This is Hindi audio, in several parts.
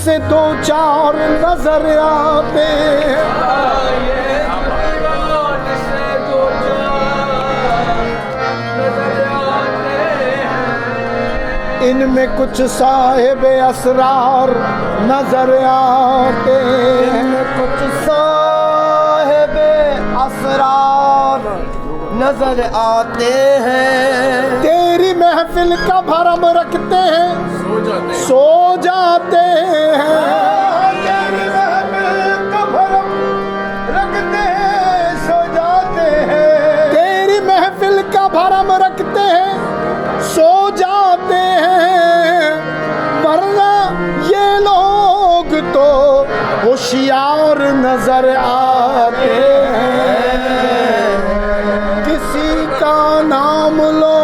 से दो चार नजर आते हैं। इनमें कुछ साहिब असरार नजर आते हैं। कुछ साहिब असरार नजर आते हैं। तेरी महफिल का भरम रखते हैं, सो जाते हैं। तेरी महफिल का भरम रखते हैं, सो जाते हैं। तेरी महफिल का भरम रखते हैं, सो जाते हैं। वरना ये लोग तो होशियार नजर आते हैं। किसी का नाम लो,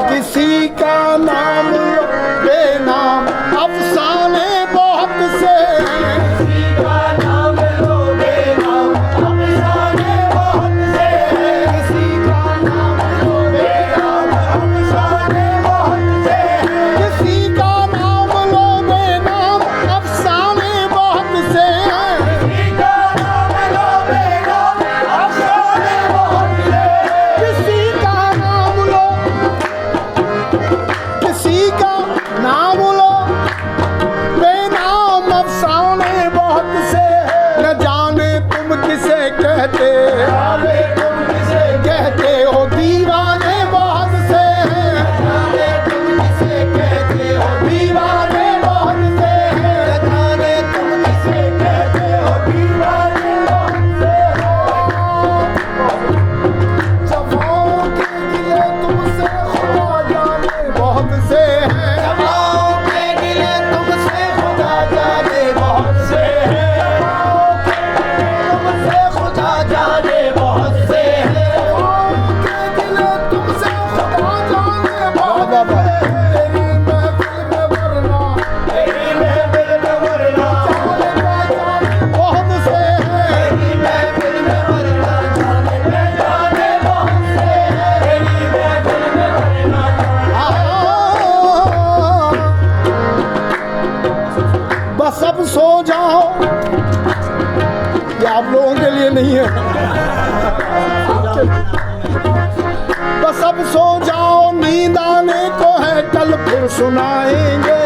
किसी का नाम लो, बेनाम अफसाने बहुत से हैं। किसी का नाम लो बेनाम अफसाने बहुत से हैं। किसी का नाम लो बेनाम अफसाने बहुत से हैं। किसी का नाम लो बेनाम अफसाने बहुत से हैं। किसी का नाम लो बेनाम अफसाने बहुत से हैं। किसी का नाम लो, किसी का नाम लो, बेनाम अफसाने बहुत से हैं। न जाने तुम किसे कहते, जाने तुम किसे कहते हो दीवाने बहुत से हैं। जाने तुम किसे कहते हो दीवाने बहुत से हैं। जाने तुम किसे कहते हो दीवाने बहुत से हैं। जवाओं के गिले तुमसे खुदा जाने बहुत से हैं। जवाओं के गिले तुमसे खुदा जाने बहुत से हैं। तुमसे खुदा जाने बहुत से हैं। जवाओं के गिले तुमसे खुदा जाने बहुत से हैं। तेरी महफिल में वरना तेरी महफिल में वरना जाने पहचाने बहुत से हैं। तेरी महफिल में वरना जाने पहचाने बहुत से हैं। तेरी महफिल में वरना बस अब सो जाओ, ये आप लोगों के लिए नहीं है। बस अब सो जाओ, नींद आने को है, कल फिर सुनाएंगे।